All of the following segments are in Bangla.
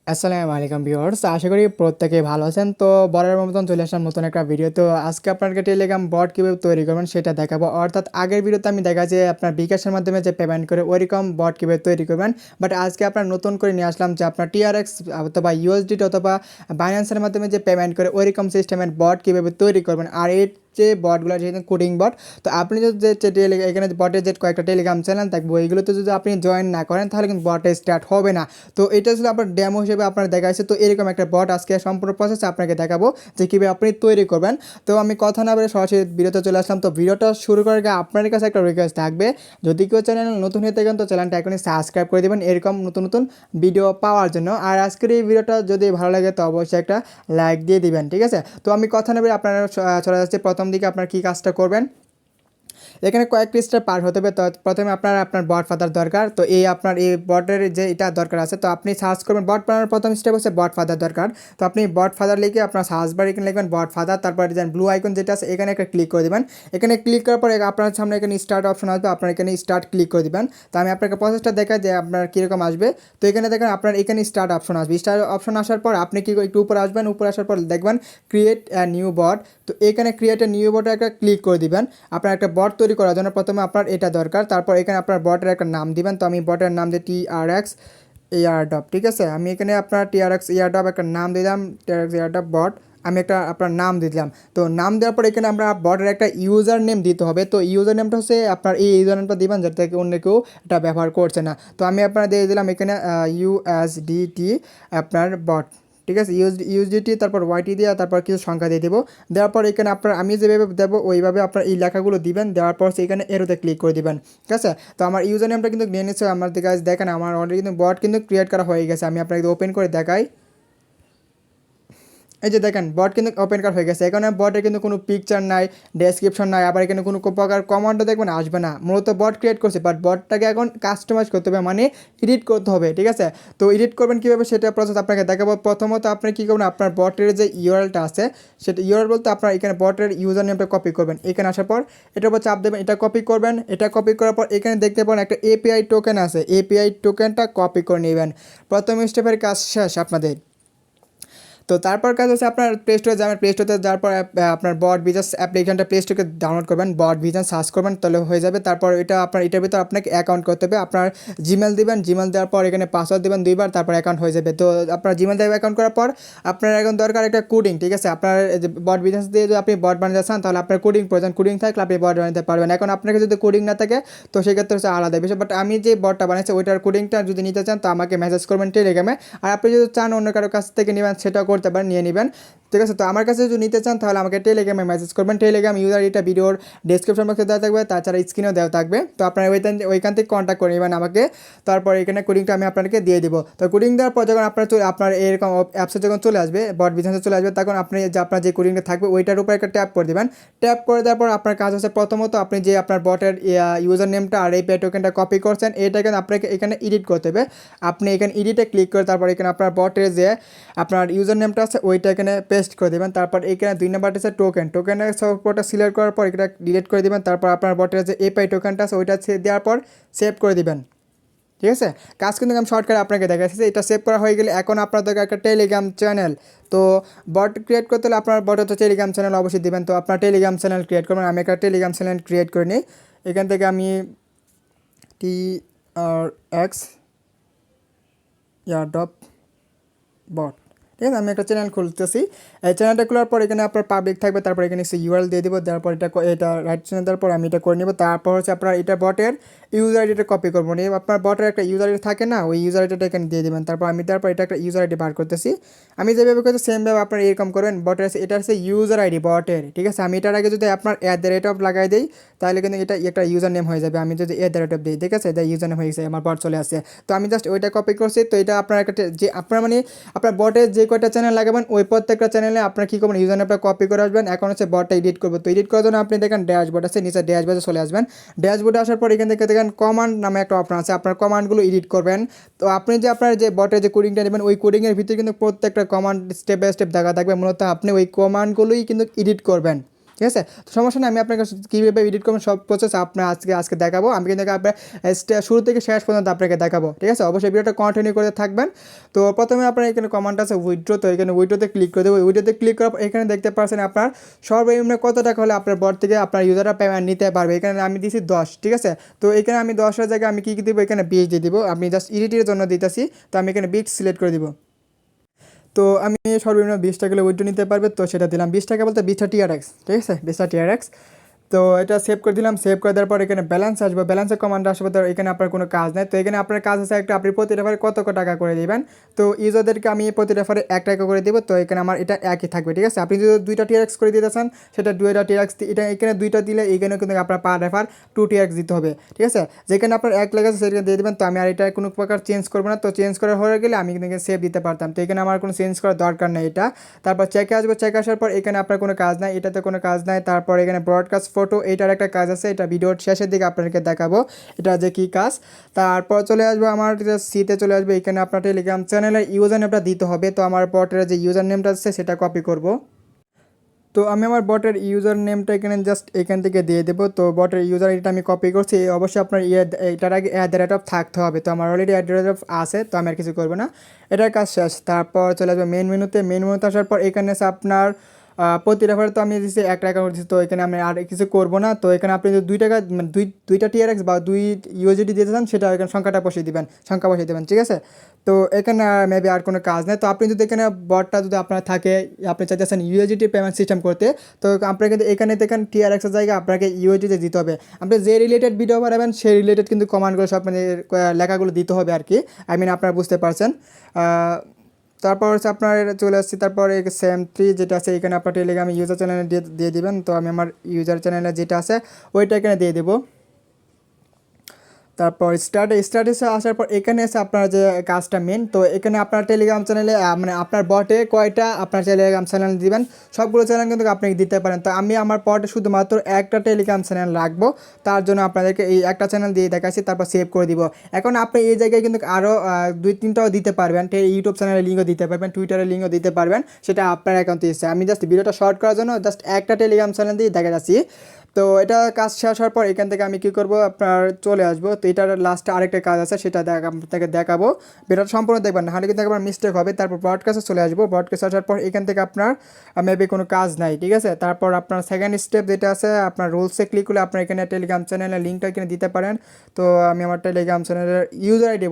আসসালামু আলাইকুম ভিউয়ার্স, আশা করি প্রত্যেকে ভালো আছেন। তো বরাবর মতন চলে আসলাম নতুন একটা ভিডিও। তো আজকে আপনাকে টেলিগ্রাম বট কীভাবে তৈরি করবেন সেটা দেখাবো। অর্থাৎ আগের ভিডিওতে আমি দেখা যে আপনার বিকাশের মাধ্যমে যে পেমেন্ট করে ওইরকম বট কীভাবে তৈরি করবেন, বাট আজকে আপনার নতুন করে নিয়ে আসলাম যে আপনার টিআরএক্স অথবা ইউএসডিটি অথবা বাইন্যান্সের মাধ্যমে যে পেমেন্ট করে ওইরকম সিস্টেমের বট কীভাবে তৈরি করবেন। আর এই যে বটগুলো যেহেতু কোডিং বট, তো আপনি যদি এখানে বটের যে কয়েকটা টেলিগ্রাম চ্যানেল থাকবে ওইগুলোতে যদি আপনি জয়েন না করেন তাহলে কিন্তু বটে স্টার্ট হবে না। তো এটা ছিল আপনার ডেমো হিসেবে আপনার দেখাচ্ছে। তো এরকম একটা বট আজকে সম্পূর্ণ প্রসেস আপনাকে দেখাবো যে কীভাবে আপনি তৈরি করবেন। তো আমি কথা না বলে সরাসরি ভিডিওতে চলে আসলাম। তো ভিডিওটা শুরু করার আগে আপনার কাছে একটা রিকোয়েস্ট থাকবে, যদি কেউ চ্যানেল নতুন হয়ে থাকেন তো চ্যানেলটা এখনই সাবস্ক্রাইব করে দেবেন এরকম নতুন নতুন ভিডিও পাওয়ার জন্য। আর আজকের এই ভিডিওটা যদি ভালো লাগে তো অবশ্যই একটা লাইক দিয়ে দিবেন, ঠিক আছে। তো আমি কথা না বলে আপনারা চলে যাচ্ছি প্রথম দিকে আপনার কী কাজটা করবেন। এখানে কয়েকটি স্টেপ পার হতে হবে। তো প্রথমে আপনার বট ফাদার দরকার। তো আপনার এই বটের যে এটা দরকার আছে, তো আপনি সার্চ করবেন বট বানানোর প্রথম স্টেপ হচ্ছে বট ফাদার দরকার। তো আপনি বট ফাদার লিখে আপনার সার্চ বার এখানে লিখবেন বট ফাদার, তারপর যেন ব্লু আইকন যেটা আছে এখানে একটা ক্লিক করে দেবেন। এখানে ক্লিক করার পরে আপনার সামনে এখানে স্টার্ট অপশন আসবে, আপনার এখানে স্টার্ট ক্লিক করে দেবেন। তো আমি আপনাকে প্রসেসটা দেখাই যে আপনার কীরকম আসবে। তো এখানে দেখেন আপনার এখানে স্টার্ট অপশন আসবে। স্টার্ট অপশন আসার পর আপনি কি একটু উপরে আসবেন, উপরে আসার পর দেখবেন ক্রিয়েট নিউ বট। তো এখানে ক্রিয়েট নিউ বটে একটা ক্লিক করে দিবেন। আপনার একটা বট তৈরি করার জন্য প্রথমে আপনার এটা দরকার। তারপর এখানে আপনার বটের একটা নাম দিবেন। তো আমি বটের নাম দিই টিআরএক্স এয়ারড্রপ, ঠিক আছে। আমি এখানে আপনার টিআরএক্স এয়ারড্রপ একটা নাম দিলাম, টিআরএক্স এয়ারড্রপ বট। আমি একটা আপনার নাম দিলাম। তো নাম দেওয়ার পর এখানে আমরা বটের একটা ইউজার নেম দিতে হবে। তো ইউজার নেমটা হচ্ছে আপনার এই ইউজার নেমটা দিবেন যাতে থেকে অন্য কেউ এটা ব্যবহার করছে না। তো আমি আপনার দিয়ে দিলাম এখানে ইউএসডিটি আপনার বট, ঠিক আছে। ইউএসডিটি তারপর ওয়াইটি দিয়ে তারপর কিছু সংখ্যা দিয়ে দেবো। দেওয়ার পর এখানে আপনার আমি যেভাবে দেবো ওইভাবে আপনার এই লেখাগুলো দিবেন। দেওয়ার পর এখানে এরোতে ক্লিক করে দিবেন, ঠিক আছে। তো আমার ইউজার নেমটা কিন্তু নিয়ে নিচ্ছে আমার দিকে দেখেন আমার অলরেডি কিন্তু বট কিন্তু ক্রিয়েট করা হয়ে গেছে। আমি আপনাকে ওপেন করে দেখাই। এই যে দেখেন বট কিন্তু ওপেন করা হয়ে গেছে। এখানে বটের কিন্তু কোনো পিকচার নাই, ডেসক্রিপশন নাই, আবার এখানে কোনো প্রকার কমান্ডও দেখবেন আসবে না। মূলত বট ক্রিয়েট করছে, বাট বটটাকে এখন কাস্টমাইজ করতে হবে, মানে এডিট করতে হবে, ঠিক আছে। তো এডিট করবেন কীভাবে সেটা প্রসেস আপনাকে দেখাবো। প্রথমত আপনি কী করবেন, আপনার বটের যে ইউআরএলটা আছে সেটা ইউআরএল বলতে আপনার এখানে বটের ইউজার নেমটা কপি করবেন। এখানে আসার পর এটার উপর চাপ দেবেন, এটা কপি করবেন। এটা কপি করার পর এখানে দেখতে পারেন একটা এপিআই টোকেন আছে, এপিআই টোকেনটা কপি করে নেবেন। প্রথম স্টেপের কাজ শেষ আপনাদের। তো তারপর কাজ হচ্ছে আপনার প্লে স্টোরে যাবেন। প্লে স্টোরে যাওয়ার পর আপনার বট বিজনেস অ্যাপ্লিকেশনটা প্লে স্টোরে ডাউনলোড করবেন, বট বিজনেস সার্চ করবেন তাহলে হয়ে যাবে। তারপর এটা আপনার এটার ভিতর আপনাকে অ্যাকাউন্ট করতে হবে। আপনার জিমেল দিবেন, জিমেল দেওয়ার পর এখানে পাসওয়ার্ড দেবেন 2বার, তারপর অ্যাকাউন্ট হয়ে যাবে। তো আপনার জিমেল দিয়ে অ্যাকাউন্ট করার পর আপনার এখন দরকার একটা কোডিং, ঠিক আছে। আপনার যে বট বিজনেস দিয়ে যদি আপনি বট বানাতে চান তাহলে আপনার কোডিং প্রয়োজন। কোডিং থাকলে আপনি বট বানাতে পারবেন। এখন আপনাকে যদি কোডিং না থাকে তো সেক্ষেত্রে হচ্ছে আলাদা বিষয়। বাট আমি যে বটটা বানাচ্ছি ওইটার কোডিংটা যদি নিতে চান তো আমাকে মেসেজ করবেন টেলিগ্রামে। আর আপনি যদি চান অন্য কারো কাছ থেকে নেবেন সেটাও করতে পারেন, নিয়ে নেবেন, ঠিক আছে। তো আমার কাছে যদি নিতে চান তাহলে আমাকে টেলিগ্রামে মেসেজ করবেন। টেলিগ্রাম ইউজার এটা ভিডিওর ডিসক্রিপশন বক্সে দেওয়া থাকবে, তাছাড়া স্ক্রিনেও দেওয়া থাকবে। তো আপনারা ওইখান থেকে কন্ট্যাক্ট করে নেবেন আমাকে। তারপর এখানে কোডিংটা আমি আপনাকে দিয়ে দিব। তো কোডিং দেওয়ার পর যখন আপনার এরকম অ্যাপসে যখন চলে আসবে, বট বিজনেসে চলে আসবে, তখন আপনি যে আপনার যে কোডিংটা থাকবে ওইটার উপর একটা ট্যাপ করে দেবেন। ট্যাপ করে দেওয়ার পর আপনার কাজ হচ্ছে প্রথমত আপনি যে আপনার বটের ইউজার নেমটা আর এই টোকেনটা কপি করছেন এটাকে আপনাকে এখানে এডিট করতে হবে। আপনি এখানে এডিটে ক্লিক করে তারপর এখানে আপনার বটের যে আপনার ইউজার নেমটা আছে ওইটা এখানে পেস্ট করে দেবেন। তারপর এখানে 2 নাম্বারটা আছে টোকেনের সাপোর্টটা সিলেক্ট করার পর এটা ডিলিট করে দেবেন। তারপর আপনার বটের যে এপিআই টোকেনটা আছে ওইটা দেওয়ার পর সেভ করে দিবেন, ঠিক আছে। কাজ কিন্তু আমি শর্টকাট আপনাকে দেখাচ্ছি। এটা সেভ করা হয়ে গেলে এখন আপনার দরকার একটা টেলিগ্রাম চ্যানেল। তো বট ক্রিয়েট করতে হলে আপনার বটে তো টেলিগ্রাম চ্যানেল অবশ্যই দেবেন। তো আপনার টেলিগ্রাম চ্যানেল ক্রিয়েট করবেন। আমি একটা টেলিগ্রাম চ্যানেল ক্রিয়েট করে নিই। এখান থেকে আমি টিআরএক্স এয়ারড্রপ বট, ঠিক আছে। আমি একটা চ্যানেল খুলতেছি। এই চ্যানেলটা খোলার পর এখানে আপনার পাবলিক থাকবে, তারপর এখানে এসে ইউআরএল দিয়ে দেবো। দেওয়ার পর এটা রাইট চ্যানেল দেওয়ার পর আমি এটা করে নেব। তারপর হচ্ছে আপনার এটা বটের ইউজার আইডিটা কপি করবো নিয়ে আপনার বটের একটা ইউজার আইডি থাকে না, ওই ইউজার আইডিটা এখানে দিয়ে দেবেন। তারপর আমি তারপর এটা একটা ইউজার আইডি বার করতেছি। আমি যেভাবে করছি সেমভাবে আপনার এরকম করবেন। বটের এটা হচ্ছে ইউজার আইডি বটের, ঠিক আছে। আমি এটার আগে যদি আপনার @ লাগাই দিই তাহলে কিন্তু এটা একটা ইউজার নেম হয়ে যাবে। আমি যদি @ দিই, ঠিক আছে, এটা ইউজার নেম হয়ে গেছে, আমার বট চলে আসে। তো আমি জাস্ট ওইটা কপি করছি। তো এটা আপনার একটা যে আপনার মানে আপনার বটের যে কয়টা চ্যানেল লাগাবেন ওই প্রত্যেকটা চ্যানেলে আপনার কী করবেন, ইউজার নেমটা কপি করে আসবেন। এখন হচ্ছে বটটা এডিট করবো। তো এডিট করার জন্য আপনি দেখেন ড্যাশবোর্ড আছে, নিচে ড্যাশবোর্ডে চলে আসবেন। ড্যাশবোর্ডে আসার পর এখান থেকে দেখেন কমান্ড নামে একটা অপশন আছে, আপনার কমান্ডগুলো এডিট করবেন। তো আপনি যে আপনার যে বটের যে কোডিংটা নেবেন ওই কোডিংয়ের ভিতরে কিন্তু প্রত্যেকটা কমান্ড স্টেপ বাই স্টেপ দেখা থাকবে। মূলত আপনি ওই কমান্ডগুলোই কিন্তু এডিট করবেন, ঠিক আছে। তো সমস্যা নেই, আমি আপনাকে কীভাবে এডিট করবেন সব প্রসেস আপনার আজকে দেখাবো। আমি কিন্তু আপনার শুরু থেকে শেষ পর্যন্ত আপনাকে দেখাবো, ঠিক আছে। অবশ্যই ভিডিওটা কন্টিনিউ করে থাকবেন। তো প্রথমে আপনার এখানে কমান্ড আছে উইথড্র, তো এখানে উইথড্রতে ক্লিক করে দেবো। উইথড্রতে ক্লিক করার পর এখানে দেখতে পাচ্ছেন আপনার সর্বনিম্ন কত টাকা হলে আপনার বট থেকে আপনার ইউজাররা পেমেন্ট নিতে পারবে। এখানে আমি দিয়েছি 10, ঠিক আছে। তো এখানে আমি 10-এর জায়গায় আমি কী দেবো, এখানে 20 দিয়ে দিব। আমি জাস্ট এডিটের জন্য দিতেছি, তো আমি এখানে 20 সিলেক্ট করে দিব। তো আমি সর্বনিম্ন 20 টাকা হলে উইথড্র নিতে পারবে, তো সেটা দিলাম 20 টাকা বলতে 20টা TRX, ঠিক আছে, 20টা TRX। তো এটা সেভ করে দিলাম। সেভ করে দেওয়ার পর এখানে ব্যালেন্স আসবে, ব্যালেন্সের কমান্ড আসবে। তো এখানে আপনার কোনো কাজ নেই, তো এখানে আপনার কাজ আছে একটা, আপনি প্রতি রেফারে কত টাকা করে দিবেন। তো ইউজারদেরকে আমি প্রতি রেফারে 1 টাকা করে দেবো, তো এখানে আমার এটা একই থাকবে, ঠিক আছে। আপনি যদি 2টা TRX করে দিতে চান সেটা 2টা TRX, এটা এখানে 2টা দিলে এখানে কিন্তু আপনার পার রেফার 2 TRX দিতে হবে, ঠিক আছে। যেখানে আপনার 1 লেগেছে সেখানে দিয়ে দেবেন। তো আমি আর এটা কোনো প্রকার চেঞ্জ করবো না, তো চেঞ্জ করা হয়ে গেলে আমি কিন্তু সেভ দিতে পারতাম। তো এখানে আমার কোনো চেঞ্জ করার দরকার নেই এটা। তারপর চেকে আসবো, চেক আসার পর এখানে আপনার কোনো কাজ নাই, এটাতে কোনো কাজ নাই। তারপর এখানে ব্রডকাস্ট ফটো, এইটার একটা কাজ আছে, এটা ভিডিওর শেষের দিকে আপনাদেরকে দেখাবো এটা যে কী কাজ। তারপর চলে আসবো আমার সিতে চলে আসবে, এখানে আপনার টেলিগ্রাম চ্যানেলের ইউজার নেমটা দিতে হবে। তো আমার বটের যে ইউজার নেমটা আছে সেটা কপি করব। তো আমি আমার বটের ইউজার নেমটা এখানে জাস্ট এখান থেকে দিয়ে দেবো। তো বটের ইউজার এটা আমি কপি করছি, অবশ্যই আপনার এটার আগে @অফ থাকতে হবে। তো আমার অলরেডি @অফ আছে, তো আমি আর কিছু করবো না, এটার কাজ শেষ। তারপর চলে আসবে মেন মেনুতে। মেন মেনুতে আসার পর এখানে আছে আপনার প্রতি রেফারে তো আমি দিচ্ছি 1 টাকা করে দিচ্ছি, তো এখানে আমি আর কিছু করবো না। তো এখানে আপনি যদি 2 টাকা মানে দুইটা TRX বা 2 USDT দিতে চান সেটা এখানে সংখ্যা বসিয়ে দেবেন, ঠিক আছে। তো এখানে মেবি আর কোনো কাজ নেই। তো আপনি যদি এখানে বটটা যদি আপনার থাকে, আপনি চাইতেছেন USDT পেমেন্ট সিস্টেম করতে, তো আপনার কিন্তু এখানে দেখেন TRX-এর জায়গায় আপনাকে USDT দিতে হবে। আপনি যে রিলেটেড ভিডিও বানাবেন সেই রিলেটেড কিন্তু কমান্ডগুলো সব মানে লেখাগুলো দিতে হবে আর কি, আই মিন আপনারা বুঝতে পারছেন। তারপর হচ্ছে আপনার চলে আসছি, তারপর এই SAM3 যেটা আছে এখানে আপনার টেলিগ্রামে ইউজার চ্যানেলে দিয়ে দিবেন। তো আমি আমার ইউজার চ্যানেলে যেটা আছে ওইটা এখানে দিয়ে দেবো। তারপর স্টার্টেসে আসার পর এখানে এসে আপনার যে কাজটা মেন, তো এখানে আপনার টেলিগ্রাম চ্যানেলে মানে আপনার বটে কয়টা আপনার টেলিগ্রাম চ্যানেল দিবেন, সবগুলো চ্যানেল কিন্তু আপনি দিতে পারেন। তো আমি আমার বটে শুধুমাত্র একটা টেলিগ্রাম চ্যানেল রাখবো, তার জন্য আপনাদেরকে এই একটা চ্যানেল দিয়ে দেখাচ্ছি, তারপর সেভ করে দিব। এখন আপনি এই জায়গায় কিন্তু আরও 2-3টাও দিতে পারবেন, ইউটিউব চ্যানেলের লিঙ্কও দিতে পারবেন, টুইটারের লিঙ্কও দিতে পারবেন, সেটা আপনার অ্যাকাউন্টে ইচ্ছে। আমি জাস্ট ভিডিওটা শর্ট করার জন্য জাস্ট একটা টেলিগ্রাম চ্যানেল দিয়ে দেখা যাচ্ছি। তো এটা কাজ শেষ হওয়ার পর এখান থেকে আমি কী করবো, আপনার চলে আসবো। তো এটার লাস্টে আরেকটা কাজ আছে, সেটা আপনাকে দেখাবো। ভিডিওটা সম্পূর্ণ দেখবেন, নাহলে কিন্তু একবার মিস্টেক হবে। তারপর ব্রডকাস্টে চলে আসবো। ব্রডকাস্ট আসার পর এখান থেকে আপনার মেবি কোনো কাজ নাই, ঠিক আছে। তারপর আপনার সেকেন্ড স্টেপ যেটা আছে, আপনার রুলসে ক্লিক করলে আপনার এখানে টেলিগ্রাম চ্যানেলের লিঙ্কটা এখানে দিতে পারেন। তো আমি আমার টেলিগ্রাম চ্যানেলের ইউজার আইডি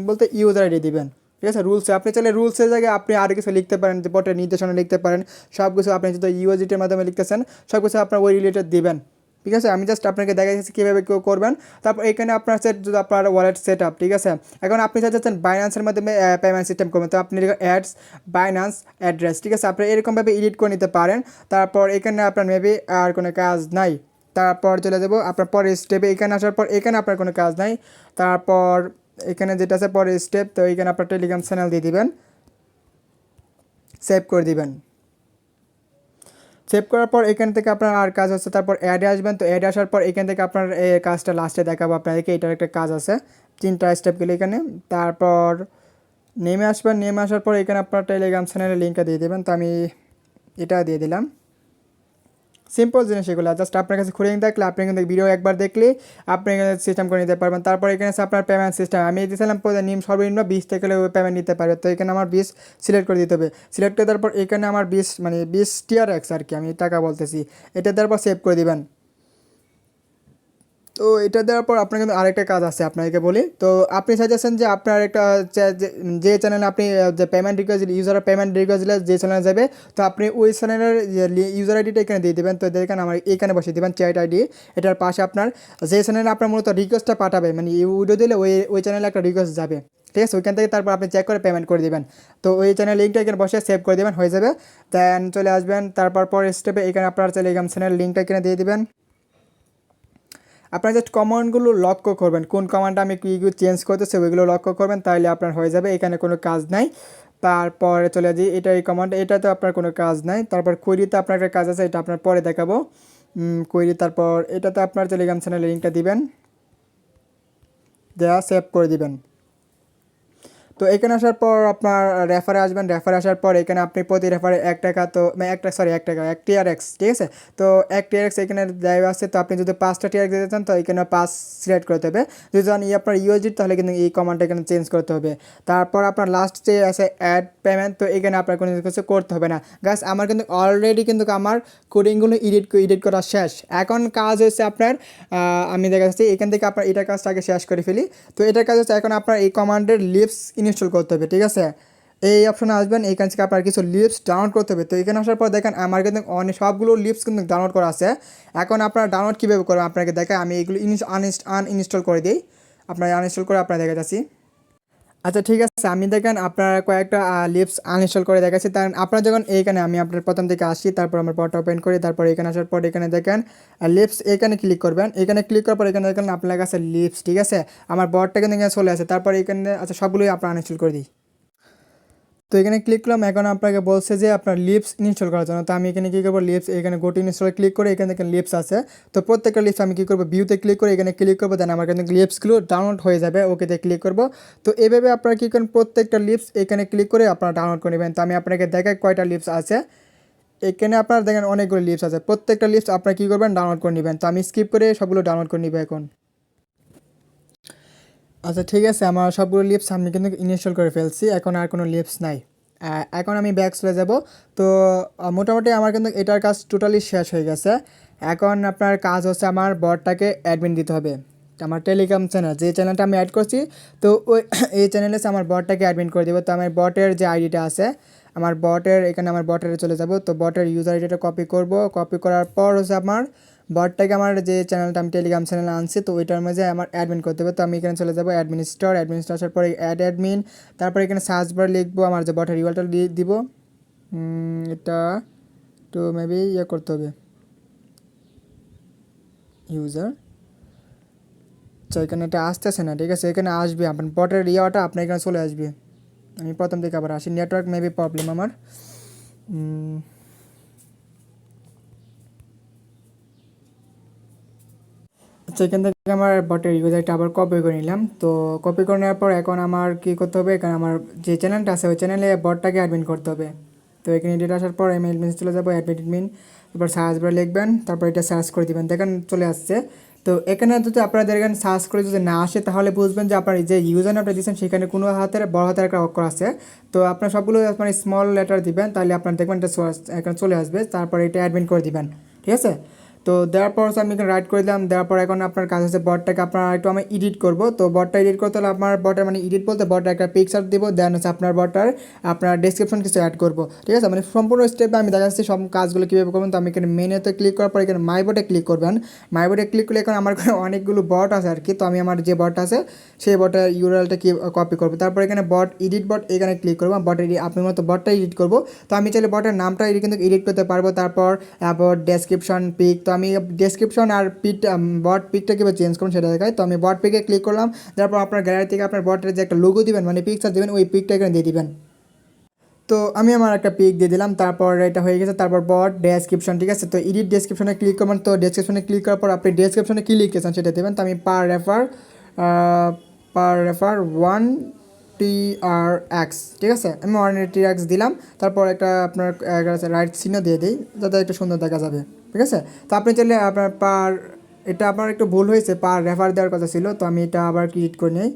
বলতে ইউজার আইডি দিবেন, ঠিক আছে। রুলসে আপনি চাইলে রুলসের জায়গায় আপনি আরও কিছু লিখতে পারেন, যে বটের নির্দেশনা লিখতে পারেন, সব কিছু আপনি যদি USDT-র মাধ্যমে লিখতেছেন সব কিছু আপনার ওই রিলেটেড দিবেন, ঠিক আছে। আমি জাস্ট আপনাকে দেখাচ্ছি কীভাবে কেউ করবেন। তারপর এখানে আপনার যদি আপনার ওয়ালেট সেট আপ, ঠিক আছে। এখন আপনি চাচ্ছেন বাইন্যান্সের মাধ্যমে পেমেন্ট সিস্টেম করবেন, তো আপনি অ্যাডস বাইন্যান্স অ্যাড্রেস, ঠিক আছে, আপনি এরকমভাবে এডিট করে নিতে পারেন। তারপর এখানে আপনার মেবি আর কোনো কাজ নাই। তারপর চলে যাবো আপনার পরের স্টেপে। এখানে আসার পর এখানে আপনার কোনো কাজ নাই। তারপর এখানে যেটা আছে পরের স্টেপ, তো এখানে আপনার টেলিগ্রাম চ্যানেল দিয়ে দিবেন, সেভ করে দিবেন। সেভ করার পর এখান থেকে আপনার আর কাজ হচ্ছে, তারপর অ্যাডে আসবেন। তো অ্যাডে আসার পর এখান থেকে আপনার এই কাজটা লাস্টে দেখাবো আপনাদেরকে, এটার একটা কাজ আছে 3টা স্টেপগুলো এখানে। তারপর নেমে আসবেন, নেমে আসার পর এখানে আপনার টেলিগ্রাম চ্যানেলের লিঙ্কটা দিয়ে দেবেন। তো আমি এটা দিয়ে দিলাম। সিম্পল জিনিস এগুলো, জাস্ট আপনার কাছে খুলে নিতে থাকলে আপনি কিন্তু ভিডিও একবার দেখলে আপনি এখানে সিস্টেম করে নিতে পারবেন। তারপর এখানে আছে আপনার পেমেন্ট সিস্টেম, আমি দিয়েছিলাম সর্বনিম্ন 20 থেকে পেমেন্ট নিতে পারবে। তো এখানে আমার 20 সিলেক্ট করে দিতে হবে। সিলেক্ট করে দেওয়ার পর এখানে আমার 20 মানে 20 TRX আর কি, আমি টাকা বলতেছি, এটা দেওয়ার পর সেভ করে দিবেন। তো এটা দেওয়ার পর আপনার কিন্তু আরেকটা কাজ আছে আপনাকে বলি। তো আপনি চাইছেন যে আপনার একটা যে চ্যানেলে আপনি যে পেমেন্ট রিকোয়েস্ট ইউজারের পেমেন্ট রিকোয়েস্ট দিলে যে চ্যানেলে যাবে, তো আপনি ওই চ্যানেলের ইউজার আইডিটা এখানে দিয়ে দেবেন। তো দেখেন আমার এখানে বসিয়ে দেবেন চ্যাট আইডি, এটার পাশে আপনার যে চ্যানেলে আপনার মূলত রিকোয়েস্টটা পাঠাবে, মানে ভিডিও দিলে ওই চ্যানেলে একটা রিকোয়েস্ট যাবে, ঠিক আছে। ওইখান থেকে তারপর আপনি চেক করে পেমেন্ট করে দেবেন। তো ওই চ্যানেল লিঙ্কটা এখানে বসে সেভ করে দেবেন, হয়ে যাবে। দেন চলে আসবেন, তারপর পরের স্টেপে এখানে আপনার টেলিগ্রাম চ্যানেল লিঙ্কটা এখানে দিয়ে দেবেন। আপনার জাস্ট কমান্ডগুলো লক্ষ্য করবেন, কোন কমান্ডটা আমি কীগুলো চেঞ্জ করতেছি ওইগুলো লক্ষ্য করবেন, তাহলে আপনার হয়ে যাবে। এখানে কোনো কাজ নাই। তারপরে চলে যাই, এটা এই কমান্ড, এটাতে আপনার কোনো কাজ নাই। তারপর কোয়েরিতে আপনার একটা কাজ আছে, এটা আপনার পরে দেখাবো। কোয়েরি, তারপর এটাতে আপনার টেলিগ্রাম চ্যানেলের লিঙ্কটা দিবেন, দেওয়া সেভ করে দিবেন। তো এখানে আসার পর আপনার রেফারে আসবেন, রেফারে আসার পর এখানে আপনি প্রতি রেফারে 1 টাকা, তো এক টাকা 1 TRX, ঠিক আছে। তো 1 TRX এখানে দেওয়া আছে, তো আপনি যদি 5টা TRX দিতে চান তো এখানে 5 সিলেক্ট করতে হবে। যদি চান আপনার USD তাহলে কিন্তু এই কমান্ডটা এখানে চেঞ্জ করতে হবে। তারপর আপনার লাস্ট যে আছে অ্যাড পেমেন্ট, তো এখানে আপনার কোনো কিছু করতে হবে না। গাইস আমার কিন্তু অলরেডি কিন্তু আমার কোডিংগুলো এডিট করা শেষ। এখন কাজ হচ্ছে আপনার আমি দেখা যাচ্ছে এখান থেকে আপনার এটার কাজটা আগে শেষ করে ফেলি। তো এটার কাজ হচ্ছে এখন আপনার এই কমান্ডের লিপস ইনস্টল করতে হবে, ঠিক আছে। এই অপশনে আসবেন, এইখান থেকে আপনার কিছু লিপস ডাউনলোড করতে হবে। তো এখানে আসার পর দেখেন আমার কিন্তু অনেক সবগুলো লিপস কিন্তু ডাউনলোড করা আছে। এখন আপনার ডাউনলোড কীভাবে করবেন আপনাকে দেখে আমি এগুলো আনইনস্টল করে দিই। আপনার আনইনস্টল করে আপনার দেখে যাচ্ছি। আচ্ছা ঠিক আছে, আমি দেখেন আপনার কয়েকটা লিপস আনইনস্টল করে দেখাচ্ছি। তার আপনার যখন এইখানে আমি আপনার প্রথম থেকে আসি, তারপর আমার পরটা ওপেন করি, তারপর এখানে আসার পর এখানে দেখেন লিপস, এখানে ক্লিক করবেন। এখানে ক্লিক করার পর এখানে দেখেন আপনার কাছে লিপস, ঠিক আছে। আমার বটটা কিন্তু এখানে চলে আসে। তারপর এখানে আচ্ছা সবগুলোই আপনার আনইনস্টল করে দিই। তো এখানে ক্লিক করলাম, এখন আপনাকে বলছে যে আপনার লিপস ইনস্টল করার জন্য। তো আমি এখানে কী করবো, লিপস এখানে গোটি ইনস্টলে ক্লিক করে এখানে দেখেন লিপস আছে। তো প্রত্যেকটা লিপস আমি কী করবো, ভিউতে ক্লিক করে এখানে ক্লিক করবো, দেন আমার কিন্তু লিপসগুলো ডাউনলোড হয়ে যাবে। ওকেতে ক্লিক করবো। তো এভাবে আপনারা কী করেন, প্রত্যেকটা লিপস এখানে ক্লিক করে আপনারা ডাউনলোড করে নেবেন। তো আমি আপনাকে দেখাই কয়টা লিপস আছে। এখানে আপনারা দেখেন অনেকগুলো লিপস আছে, প্রত্যেকটা লিপস আপনারা কী করবেন, ডাউনলোড করে নেবেন। তো আমি স্কিপ করে সবগুলো ডাউনলোড করে নিব এখন। আচ্ছা ঠিক আছে, আমার সবগুলো লিপস আমি কিন্তু ইনস্টল করে ফেলছি, এখন আর কোনো লিপস নাই। এখন আমি ব্যাক চলে যাব। তো মোটামুটি আমার কিন্তু এটার কাজ টোটালি শেষ হয়ে গেছে। এখন আপনার কাজ হচ্ছে আমার বটটাকে অ্যাডমিন দিতে হবে। আমার টেলিগ্রাম চ্যানেল, যে চ্যানেলটা আমি অ্যাড করছি, তো ওই এই চ্যানেলে আমার বটটাকে অ্যাডমিন করে দেবো। তো আমার বটের যে আইডিটা আছে, আমার বটের এখানে আমার বটের চলে যাব। তো বটের ইউজার আইডিটা কপি করব, কপি করার পর হচ্ছে আমার বটটাকে আমার যে চ্যানেলটা আমি টেলিগ্রাম চ্যানেলে আনছি, তো ওইটার মাঝে আমার অ্যাডমিন করতে হবে। তো আমি এখানে চলে যাবো অ্যাডমিনিস্ট্রেটর, অ্যাডমিনিস্ট্রেটর আসার পরে অ্যাডমিন, তারপর এখানে সার্চ বার লিখবো, আমার যে বটের ইউআরএলটা দিব। এটা তো মেবি ইয়ে করতে হবে, ইউজার। আচ্ছা এখানে এটা আসতেছে না, ঠিক আছে, এখানে আসবে আপনার বটের ইয়াটা আপনার এখানে চলে আসবে। আমি প্রথম থেকে আবার আসি, নেটওয়ার্ক মেবি প্রবলেম আমার। আচ্ছা এখান থেকে আমার বটের ইউজারটা আবার কপি করে নিলাম। তো কপি করে নেওয়ার পর এখন আমার কী করতে হবে, এখানে আমার যে চ্যানেলটা আছে ওই চ্যানেলে বটটাকে অ্যাডমিন করতে হবে। তো এখানে এডিট আসার পর আমি অ্যাডমিন চলে যাবো, অ্যাডমিন, তারপর সার্চ বার লিখবেন, তারপর এটা সার্চ করে দিবেন, দেখেন চলে আসছে। তো এখানে যদি আপনাদের এখানে সার্চ করে যদি না আসে তাহলে বুঝবেন যে আপনার যে ইউজার নামটা দিচ্ছেন সেখানে কোনো হাতের বড় হাতের একটা অক্ষর আছে। তো আপনার সবগুলো মানে স্মল লেটার দিবেন, তাহলে আপনার দেখবেন এটা এখানে চলে আসবে। তারপর এটা অ্যাডমিন করে দিবেন, ঠিক আছে। তো দেওয়ার পর আমি এখানে রাইট করে দিলাম। দেওয়ার পর এখন আপনার কাজ হচ্ছে বটটাকে আপনার একটু আমি এডিট করবো। তো বটটা এডিট করতে হলে আপনার বটের মানে এডিট বলতে বটটা একটা পিকচার দিব, দেন হচ্ছে আপনার বটটার আপনার ডেসক্রিপশন কিছু অ্যাড করবো, ঠিক আছে। মানে সম্পূর্ণ স্টেপে আমি দেখাচ্ছি সব কাজগুলো কীভাবে করবেন। তো আমি এখানে মেনুতে ক্লিক করার পর এখানে মাই বটে ক্লিক করবেন। মাই বটে ক্লিক করলে এখন আমার অনেকগুলো বট আছে আর কি। তো আমি আমার যে বট আছে সেই বটের ইউআরএলটা কি কপি করবো। তারপর এখানে বট এডিট বট এখানে ক্লিক করবো, বটের আপনার মতো বটটা এডিট করবো। তো আমি চাইলে বটের নামটা কিন্তু এডিট করতে পারবো। তারপর ডেসক্রিপশন পিক, তো আমি ডেসক্রিপশন আর বট পিকটা কীভাবে চেঞ্জ করুন সেটা দেখাই। তো আমি বট পিকে ক্লিক করলাম, তারপর আপনার গ্যালারি থেকে আপনার বটের যে একটা লোগো দিবেন মানে পিকচার দেবেন, ওই পিকটা এখানে দিয়ে দিবেন। তো আমি আমার একটা পিক দিয়ে দিলাম, তারপর এটা হয়ে গেছে। তারপর বট ডেসক্রিপশন, ঠিক আছে। তো এডিট ডেসক্রিপশনে ক্লিক করবেন। তো ডেসক্রিপশনে ক্লিক করার পর আপনি ডেসক্রিপশনে কী লিখেছেন সেটা দেবেন। তো আমি পার রেফার 1 TRX, ঠিক আছে, আমি 1 TRX দিলাম। তারপর একটা আপনার রাইট চিহ্ন দিয়ে দিই যাতে একটু সুন্দর দেখা যাবে, ঠিক আছে। তো আপনি চাইলে আপনার এটা আপনার একটু ভুল হয়েছে, পার রেফার দেওয়ার কথা ছিল। তো আমি এটা আবার ক্রিয়েট করে নিই,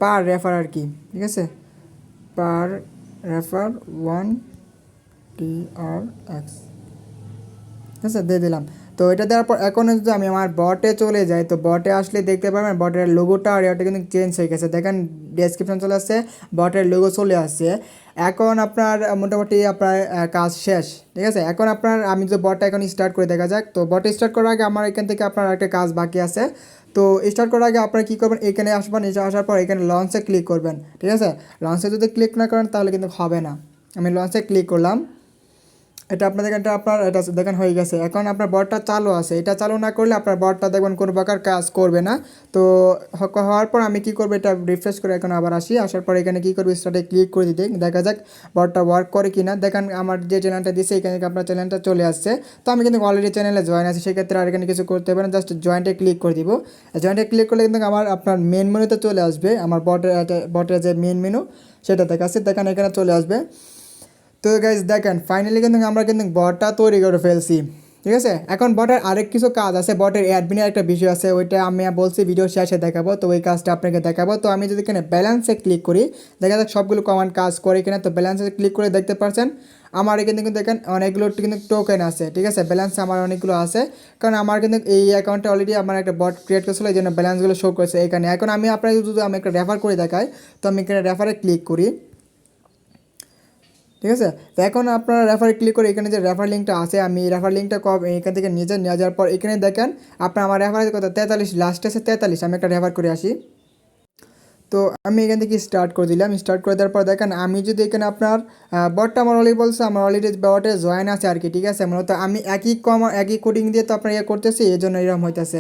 পার রেফার আর কি, ঠিক আছে, পার রেফার 1 TRX, ঠিক আছে, দিয়ে দিলাম। তো এটা দেওয়ার পর এখন যদি আমি আমার বটে চলে যাই, তো বটে আসলে দেখতে পাবেন বটের লোগোটা আর এটা কিন্তু চেঞ্জ হয়ে গেছে। দেখেন ডেসক্রিপশন চলে আসছে, বটের লোগো চলে আসছে। এখন আপনার মোটামুটি আপনার কাজ শেষ, ঠিক আছে। এখন আপনার আমি যে বটটা এখন স্টার্ট করে দেখা যাক। তো বটে স্টার্ট করার আগে আমার এখান থেকে আপনার একটা কাজ বাকি আছে। তো স্টার্ট করার আগে আপনারা কী করবেন, এখানে আসবেন, এসে আসার পর এখানে লঞ্চে ক্লিক করবেন, ঠিক আছে। লঞ্চে যদি ক্লিক না করেন তাহলে কিন্তু হবে না। আমি লঞ্চে ক্লিক করলাম, এটা আপনাদের এটা আপনার এটা দেখেন হয়ে গেছে। এখন আপনার বটটা চালু আছে, এটা চালু না করলে আপনার বটটা দেখবেন কোনো প্রকার কাজ করবে না। তো হওয়ার পর আমি কী করবো, এটা রিফ্রেশ করে এখন আবার আসি, আসার পর এখানে কী করবো, স্টার্টে ক্লিক করে দিতে দেখা যাক বটটা ওয়ার্ক করে কি না। দেখেন আমার যে চ্যানেলটা দিচ্ছে এখানে আপনার চ্যানেলটা চলে আসছে। তো আমি কিন্তু অলরেডি চ্যানেলে জয়েন আছি, সেক্ষেত্রে আর এখানে কিছু করতে হবে না, জাস্ট জয়েন্টে ক্লিক করে দিব। জয়েন্টে ক্লিক করলে কিন্তু আমার আপনার মেন মেনুতে চলে আসবে, আমার বটের যে মেন মেনু সেটা দেখাচ্ছি, দেখেন এখানে চলে আসবে। তো গাইজ দেখেন ফাইনালি কিন্তু আমরা কিন্তু বটটা তৈরি করে ফেলছি, ঠিক আছে। এখন বটের আরেক কিছু কাজ আছে, বটের অ্যাডমিনের একটা বিষয় আছে, ওইটা আমি বলছি ভিডিও শেষে দেখাবো, তো ওই কাজটা আপনাকে দেখাবো। তো আমি যদি এখানে ব্যালেন্সে ক্লিক করি, দেখা যাক সবগুলো কমান্ড কাজ করে কিনা। তো ব্যালেন্সে ক্লিক করে দেখতে পাচ্ছেন আমার এখানে কিন্তু দেখেন অনেকগুলো কিন্তু টোকেন আছে, ঠিক আছে। ব্যালেন্স আমার অনেকগুলো আছে, কারণ আমার কিন্তু এই অ্যাকাউন্টে অলরেডি আমার একটা বট ক্রিয়েট করেছিল, এই জন্য ব্যালেন্সগুলো শো করেছে এখানে। এখন আমি আপনাকে যদি আমি একটা রেফার করে দেখাই, তো আমি এখানে রেফারে ক্লিক করি, ঠিক আছে। তো এখন আপনারা রেফারে ক্লিক করে এখানে যে রেফার লিঙ্কটা আছে, আমি রেফার লিঙ্কটা এখান থেকে নিয়ে যাওয়ার পর এখানে দেখেন আপনার আমার রেফারের কত 43 লাস্ট আছে 43। আমি একটা রেফার করে আসি। তো আমি এখান থেকে স্টার্ট করে দিলাম। স্টার্ট করে দেওয়ার পর দেখেন আমি যদি এখানে আপনার বটটা আমার অলরেডি বলছে আমার অলরেডি বটে জয়েন আছে আর কি, ঠিক আছে। মূলত আমি একই কোডিং দিয়ে তো আপনার ইয়ে করতেছি, এই জন্য এরকম হইতেছে।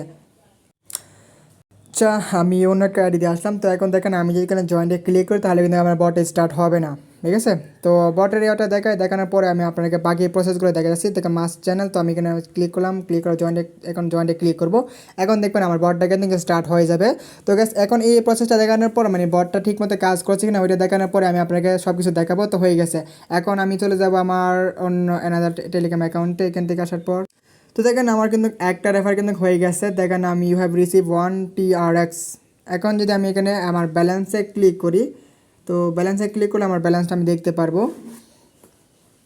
আচ্ছা, আমি অন্য একটা আইডি দিয়ে আসলাম। তো এখন দেখেন আমি যদি এখানে জয়েন্টে ক্লিক করি তাহলে কিন্তু আমার বটে স্টার্ট হবে না, ঠিক আছে। তো বটের ইয়েটা দেখানোর পরে আমি আপনাকে বাকি প্রসেসগুলো দেখা যাচ্ছি। দেখেন মাস্ট চ্যানেল, তো আমি এখানে ক্লিক করলাম, ক্লিক করে জয়েন্টে, এখন জয়েন্টে ক্লিক করবো। এখন দেখবেন আমার বটটা কিন্তু স্টার্ট হয়ে যাবে। তো গ্যাস এখন এই প্রসেসটা দেখানোর পর মানে বটটা ঠিক মতো কাজ করছে কিনা ওইটা দেখানোর পরে আমি আপনাকে সব কিছু দেখাবো। তো হয়ে গেছে। এখন আমি চলে যাব আমার অন্য অ্যানাদার টেলিগ্রাম অ্যাকাউন্টে। এখান থেকে আসার পর তো দেখেন আমার কিন্তু একটা রেফার কিন্তু হয়ে গেছে। দেখেন আমি ইউ হ্যাভ রিসিভ 1 TRX। এখন যদি আমি এখানে আমার ব্যালেন্সে ক্লিক করি, তো ব্যালেন্সে ক্লিক করলে আমার ব্যালেন্সটা আমি দেখতে পারবো।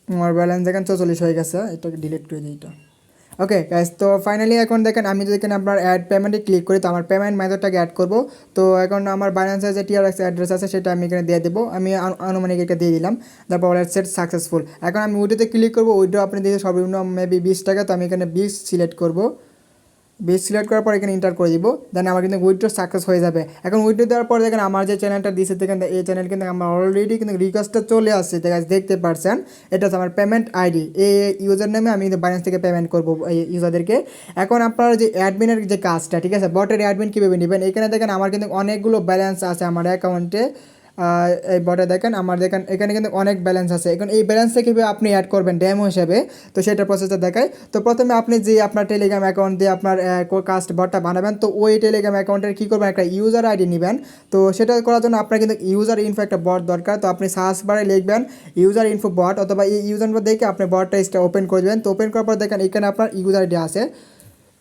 আমার ব্যালেন্স দেখেন 44 হয়ে গেছে। এটাকে ডিলিট করে দিই এটা। ওকে গাইস, তো ফাইনালি এখন দেখেন আমি যদি এখানে আপনার অ্যাড পেমেন্টে ক্লিক করি, তো আমার পেমেন্ট মেথডটাকে অ্যাড করব। তো এখন আমার বাইন্যান্সের যে TRX অ্যাড্রেস আছে সেটা আমি এখানে দিয়ে দেবো। আমি আনুমানিক এটা দিয়ে দিলাম। তারপর সেট সাকসেসফুল। এখন আমি উইডোতে ক্লিক করবো। উইডো আপনি দিয়ে সর্বনিম্ন মেবি 20 টাকা। তো আমি এখানে 20 সিলেক্ট করবো। 20 সিলেক্ট করার পর এখানে ইন্টার করে দিব। দেন আমার কিন্তু উইথড্র সাকসেস হয়ে যাবে। এখন উইথড্র দেওয়ার পর দেখেন আমার যে চ্যানেলটা দিয়েছে, দেখেন এই চ্যানেল কিন্তু আমার অলরেডি কিন্তু রিকোয়েস্টটা চলে আসছে, দেখতে পারছেন। এটা হচ্ছে আমার পেমেন্ট আইডি। এই ইউজার নেমে আমি কিন্তু বাইন্যান্স থেকে পেমেন্ট করবো এই ইউজারদেরকে। এখন আপনার যে অ্যাডমিনের যে কাজটা, ঠিক আছে, বটের অ্যাডমিন কীভাবে নেবেন, এখানে দেখেন আমার কিন্তু অনেকগুলো ব্যালেন্স আছে আমার অ্যাকাউন্টে। এই বটে দেখেন আমার দেখেন এখানে কিন্তু অনেক ব্যালেন্স আছে। এখন এই ব্যালেন্সটা কীভাবে আপনি অ্যাড করবেন ডেমো হিসেবে, তো সেটা প্রসেসটা দেখায়। তো প্রথমে আপনি যে আপনার টেলিগ্রাম অ্যাকাউন্ট দিয়ে আপনার কাস্ট বটটা বানাবেন, তো ওই টেলিগ্রাম অ্যাকাউন্টের কী করবেন, একটা ইউজার আইডি নেবেন। তো সেটা করার জন্য আপনার কিন্তু ইউজার ইনফো একটা বট দরকার। তো আপনি সার্চ বারে লিখবেন ইউজার ইনফো বট, অথবা এই ইউজার ইনফো দেখে আপনি বটটা ওপেন করে দেবেন। তো ওপেন করার পর দেখেন এখানে আপনার ইউজার আইডি আছে।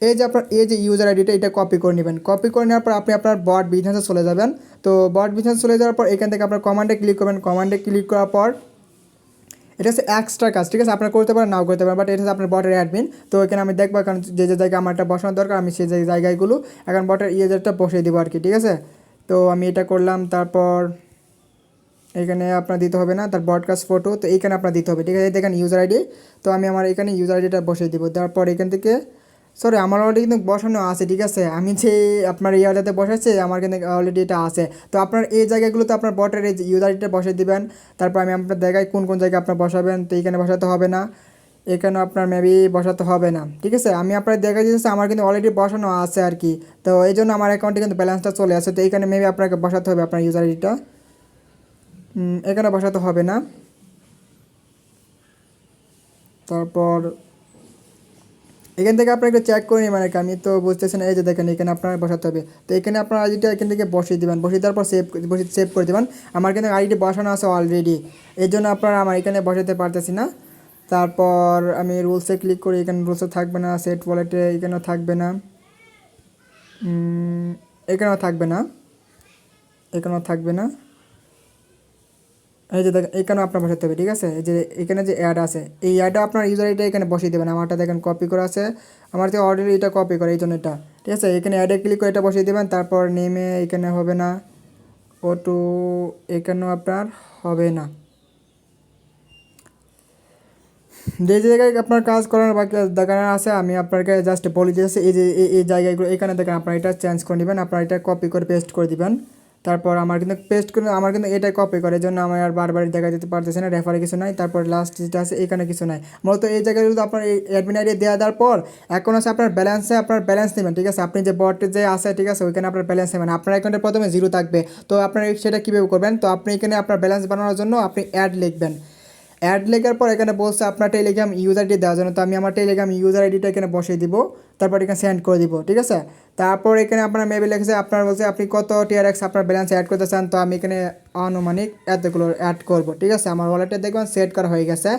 এই যে আপনার এই যে ইউজার আইডিটা এটা কপি করে নেবেন। কপি করে নেওয়ার পর আপনি আপনার বট বিজনেসে চলে যাবেন। তো বট বিজনেস চলে যাওয়ার পর এখান থেকে আপনার কমান্ডে ক্লিক করবেন। কমান্ডে ক্লিক করার পর এটা হচ্ছে এক্সট্রা কাজ, ঠিক আছে। আপনারা করতে পারেন নাও করতে পারেন, বাট এটা হচ্ছে আপনার বটের অ্যাডমিন। তো এখানে আমি দেখবো কারণ যে জায়গায় আমার একটা বসানোর দরকার আমি সেই জায়গাগুলো এখন বটের ইউজারটা বসিয়ে দেবো আর কি, ঠিক আছে। তো আমি এটা করলাম। তারপর এখানে আপনার দিতে হবে না তার ব্রডকাস্ট ফটো, তো এইখানে আপনার দিতে হবে, ঠিক আছে। দেখেন ইউজার আইডি, তো আমি আমার এখানে ইউজার আইডিটা বসিয়ে দেবো। তারপর এখান থেকে সরি আমার অলরেডি কিন্তু বসানো আছে, ঠিক আছে। আমি যে আপনার ইয়ারটাতে বসাচ্ছি আমার কিন্তু অলরেডি এটা আছে। তো আপনার এই জায়গাগুলোতে আপনার বটের এই ইউজার আইডিটা বসিয়ে দেবেন। তারপর আমি আপনার দেখাই কোন কোন জায়গায় আপনার বসাবেন। তো এইখানে বসাতে হবে না, এখানে আপনার মেবি বসাতে হবে না, ঠিক আছে। আমি আপনার দেখা দিয়েছি আমার কিন্তু অলরেডি বসানো আছে আর কি। তো এই জন্য আমার অ্যাকাউন্টে কিন্তু ব্যালেন্সটা চলে আসে। তো এইখানে মেবি আপনাকে বসাতে হবে আপনার ইউজার আইডিটা, এখানে বসাতে হবে না। তারপর এখান থেকে আপনার একটু চেক করে নেবেন আর কি। আমি তো বুঝতেছেন, এই যে দেখেন এখানে আপনার বসাতে হবে। তো এখানে আপনার আইডিটা এখান থেকে বসিয়ে দেবেন, বসিয়ে দেওয়ার পর সেভ করে দেবেন। আমার কিন্তু আইডি বসানো আছে অলরেডি, এই জন্য আপনার আমার এখানে বসাতে পারতেছি না। তারপর আমি রুলসে ক্লিক করি, এখানে রুলসে থাকবে না, সেট ওয়ালেটে এখানেও থাকবে না, এখানেও থাকবে না, এখানেও থাকবে না। এই যে দেখেন এখানেও আপনার বসাতে হবে, ঠিক আছে। এই যে এখানে যে অ্যাড আছে এই অ্যাডটা আপনার ইউজার আইডিটা এখানে বসিয়ে দেবেন। আমারটা দেখেন কপি করা আছে, আমার যে অলরেডি এটা কপি করে এই জন্য এটা, ঠিক আছে। এখানে অ্যাডে ক্লিক করে এটা বসিয়ে দেবেন। তারপর নেমে এখানে হবে না, ওটু এখানেও আপনার হবে না। যে জায়গায় আপনার কাজ করার বাকি দেখানো আছে আমি আপনাকে জাস্ট বলে দিয়েছি। এই যে এই জায়গাগুলো এখানে দেখেন আপনার এটা চেঞ্জ করে নেবেন, আপনার এটা কপি করে পেস্ট করে দিবেন। তারপর আমার কিন্তু পেস্ট করে আমার কিন্তু এটা কপি করে, এই জন্য আমার আর বারবার দেখা যেতে পারতেছে না। রেফারে কিছু নাই, তারপর লাস্ট যেটা আছে এখানে কিছু নাই। মূলত এই জায়গাগুলো আপনার এই অ্যাডমিন আইডি দেওয়ার পর এখন আছে আপনার ব্যালেন্সে আপনার ব্যালেন্স নেবেন, ঠিক আছে। আপনি যে বট যে আছে, ঠিক আছে, ওইখানে আপনার ব্যালেন্স নেবেন। আপনার অ্যাকাউন্টে প্রথমে 0 থাকবে। তো আপনার সেটা কীভাবে করবেন, তো আপনি এখানে আপনার ব্যালেন্স বানানোর জন্য আপনি অ্যাড লিখবেন। অ্যাড লেখার পর এখানে বলছে আপনার টেলিগ্রাম ইউজার আইডি দেওয়ার জন্য। তো আমি আমার টেলিগ্রাম ইউজার আইডিটা এখানে বসিয়ে দিব, তারপর এখানে সেন্ড করে দিব, ঠিক আছে। তারপর এখানে আপনার মেবি লেগেছে আপনার বলছে আপনি কত টিআরএক্স আপনার ব্যালেন্স অ্যাড করতে চান। তো আমি এখানে আনুমানিক এতগুলো অ্যাড করব, ঠিক আছে। আমার ওয়ালেটে দেখবেন সেট করা হয়ে গেছে।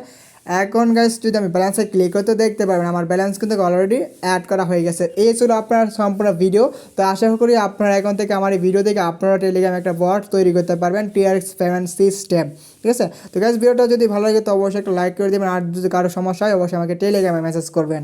এখন গাইস যদি আমি ব্যালেন্সে ক্লিক করতে দেখতে পারবেন আমার ব্যালেন্স কিন্তু অলরেডি অ্যাড করা হয়ে গেছে। এই ছিল আপনার সম্পূর্ণ ভিডিও। তো আশা করি আপনার এখন থেকে আমার এই ভিডিও থেকে আপনারা টেলিগ্রাম একটা বট তৈরি করতে পারবেন টিআরএক্স পেমেন্ট সিস্টেম, ঠিক আছে। তো গাইস ভিডিওটা যদি ভালো লাগে তো অবশ্যই একটা লাইক করে দেবেন, আর যদি কারো সমস্যা হয় অবশ্যই আমাকে টেলিগ্রামে মেসেজ করবেন।